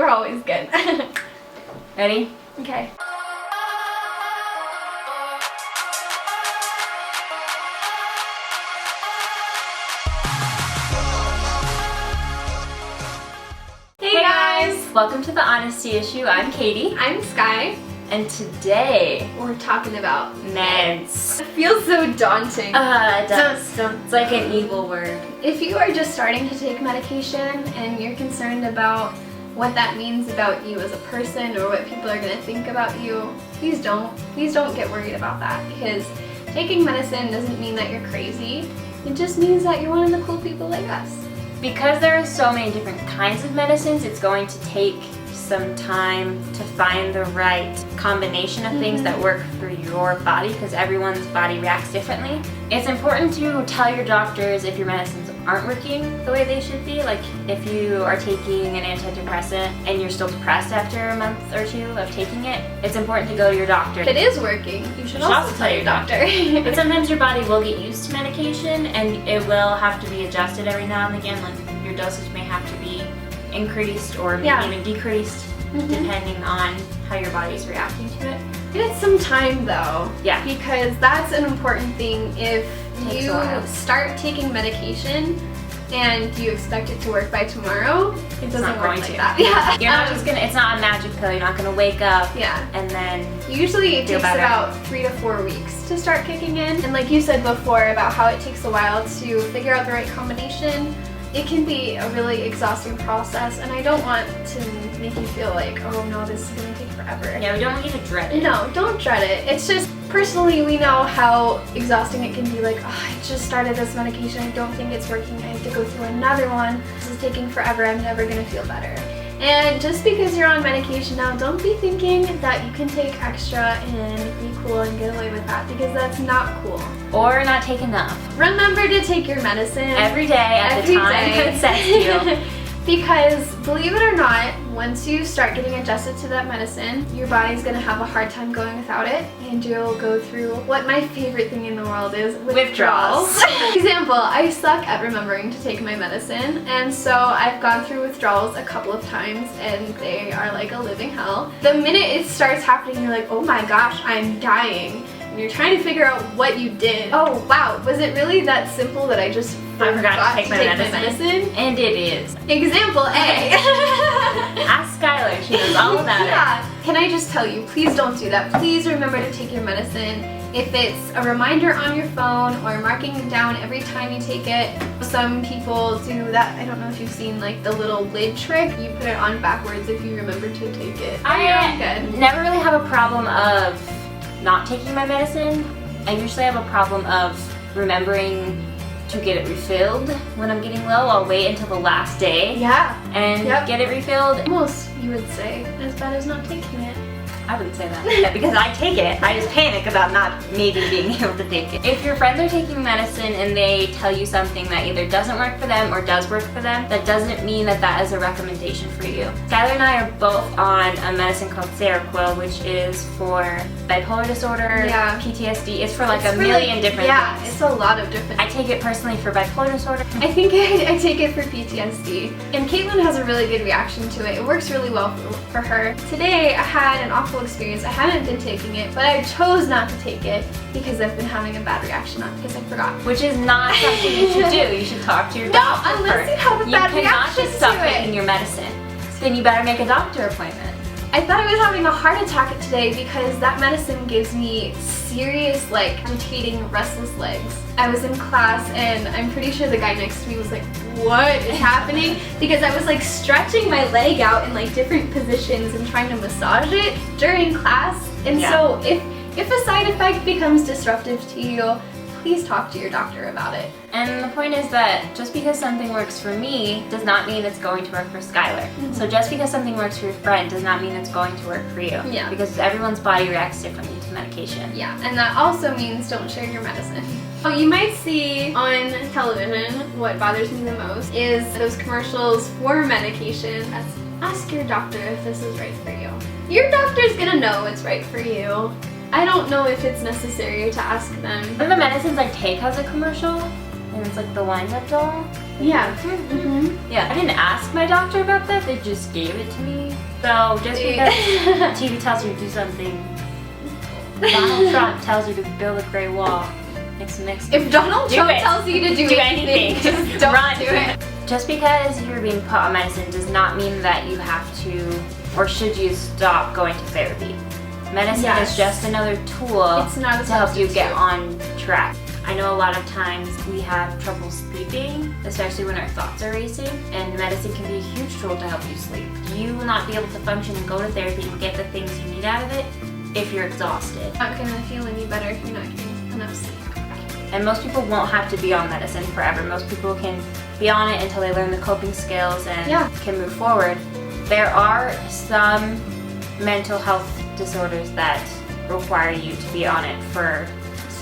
are always good. Ready? Okay. Hey guys! Welcome to the Honesty Issue. I'm Katie. I'm Sky. And today We're talking about meds. It feels so daunting. It does. It's like an evil word. If you are just starting to take medication and you're concerned about what that means about you as a person or what people are going to think about you, please don't get worried about that, because taking medicine doesn't mean that you're crazy. It just means that you're one of the cool people like us. Because there are so many different kinds of medicines, it's going to take some time to find the right combination of things that work for your body, because everyone's body reacts differently. It's important to tell your doctors if your medicines aren't working the way they should be. Like if you are taking an antidepressant and you're still depressed after a month or two of taking it, it's important to go to your doctor. If it is working, you should also tell your doctor. But sometimes your body will get used to medication and it will have to be adjusted every now and again. Like your dosage may have to be increased or maybe even decreased depending on how your body's reacting to it. Give it some time though. Yeah. Because that's an important thing. If you start taking medication and you expect it to work by tomorrow, it doesn't work like that. Yeah. You're not just gonna, it's not a magic pill. You're not gonna wake up and then usually it takes about 3 to 4 weeks to start kicking in. And like you said before about how it takes a while to figure out the right combination, it can be a really exhausting process, and I don't want to make you feel like, oh no, this is going to take forever. Yeah, we don't want you to dread it. No, don't dread it. It's just, personally, we know how exhausting it can be. Like, oh, I just started this medication, I don't think it's working, I have to go through another one. This is taking forever, I'm never going to feel better. And just because you're on medication now, don't be thinking that you can take extra and be cool and get away with that, because that's not cool. Or not take enough. Remember to take your medicine every day at the time it sets you. Because believe it or not, once you start getting adjusted to that medicine, your body's going to have a hard time going without it, and you'll go through what my favorite thing in the world is, withdrawals. Example, I suck at remembering to take my medicine, and so I've gone through withdrawals a couple of times and they are like a living hell. The minute it starts happening, you're like, oh my gosh, I'm dying. And you're trying to figure out what you did. Oh wow, was it really that simple that I just forgot to take my medicine? And it is. Example A. Ask Skylar, she knows all about it. Can I just tell you, please don't do that. Please remember to take your medicine. If it's a reminder on your phone or marking it down every time you take it. Some people do that. I don't know if you've seen like the little lid trick. You put it on backwards if you remember to take it. I never really have a problem of not taking my medicine. I usually have a problem of remembering to get it refilled when I'm getting low. I'll wait until the last day and get it refilled. Almost, you would say, as bad as not taking it. I wouldn't say that because I take it. I just panic about not maybe being able to take it. If your friends are taking medicine and they tell you something that either doesn't work for them or does work for them, that doesn't mean that that is a recommendation for you. Skylar and I are both on a medicine called Seroquel, which is for bipolar disorder, PTSD. It's for like a million different things. Yeah, it's a lot of different. I take it personally for bipolar disorder. I think I take it for PTSD. And Caitlin has a really good reaction to it. It works really well for her. Today I had an awful experience. I haven't been taking it, but I chose not to take it because I've been having a bad reaction, not because I forgot. Which is not something you should do. You should talk to your doctor. No, unless you have a bad reaction to it. You cannot just stop taking your medicine. Then you better make a doctor appointment. I thought I was having a heart attack today because that medicine gives me serious, like, agitating, restless legs. I was in class and I'm pretty sure the guy next to me was like, what is happening? Because I was like stretching my leg out in like different positions and trying to massage it during class. And so if a side effect becomes disruptive to you, please talk to your doctor about it. And the point is that just because something works for me does not mean it's going to work for Skylar. So just because something works for your friend does not mean it's going to work for you. Yeah. Because everyone's body reacts differently to medication. Yeah, and that also means don't share your medicine. Oh, you might see on television, what bothers me the most is those commercials for medication. Ask your doctor if this is right for you. Your doctor's gonna know what's right for you. I don't know if it's necessary to ask them. One of the medicines I take has a commercial, And it's like the wind-up doll. Yeah. Yeah, I didn't ask my doctor about that, they just gave it to me. So just because TV tells you to do something, Donald Trump tells you to build a gray wall, mix. If Donald Trump tells you to do anything, just don't do it. Just because you're being put on medicine does not mean that you have to, or should you stop going to therapy. Medicine is just another tool to help you get on track. I know a lot of times we have trouble sleeping, especially when our thoughts are racing, and medicine can be a huge tool to help you sleep. You will not be able to function and go to therapy and get the things you need out of it if you're exhausted. Not gonna feel any better if you're not getting enough sleep. And most people won't have to be on medicine forever. Most people can be on it until they learn the coping skills and can move forward. There are some mental health disorders that require you to be on it for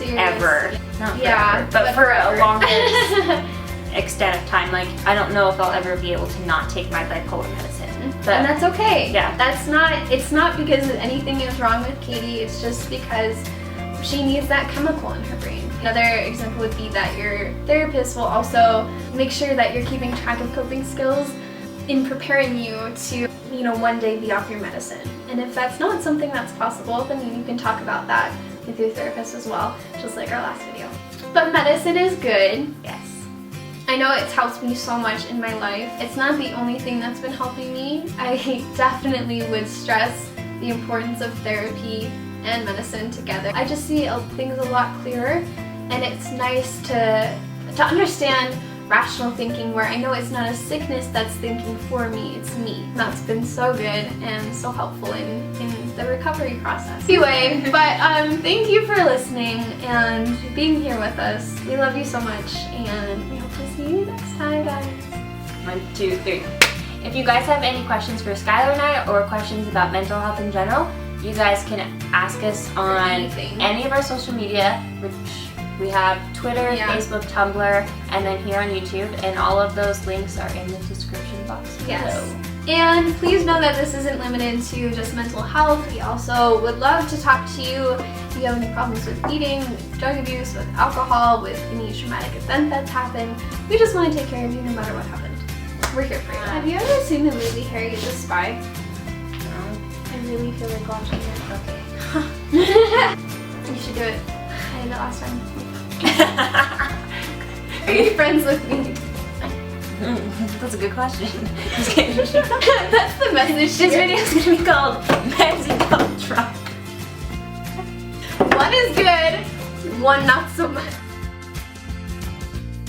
ever. Not forever, but for a longer extent of time. Like, I don't know if I'll ever be able to not take my bipolar medicine. But, and that's okay. Yeah. It's not because anything is wrong with Katie, it's just because she needs that chemical in her brain. Another example would be that your therapist will also make sure that you're keeping track of coping skills in preparing you to, one day be off your medicine. And if that's not something that's possible, then you can talk about that with your therapist as well, just like our last video. But medicine is good. Yes. I know it's helped me so much in my life. It's not the only thing that's been helping me. I definitely would stress the importance of therapy and medicine together. I just see things a lot clearer, and it's nice to understand rational thinking where I know it's not a sickness that's thinking for me, it's me. That's been so good and so helpful in the recovery process. Anyway, but thank you for listening and being here with us. We love you so much, and we hope to see you next time, guys. 1, 2, 3. If you guys have any questions for Skylar and I, or questions about mental health in general, you guys can ask us on any of our social media, which we have Twitter, Facebook, Tumblr, and then here on YouTube, and all of those links are in the description box below. Yes. And please know that this isn't limited to just mental health. We also would love to talk to you if you have any problems with eating, with drug abuse, with alcohol, with any traumatic event that's happened. We just want to take care of you no matter what happened. We're here for you. Have you ever seen the movie Harriet the Spy? No. I really feel like watching it. Okay. You should do it. I did it last time. Are you friends with me? That's a good question. That's the message. This video is going to be called Men's Donald Trump. One is good, one not so much.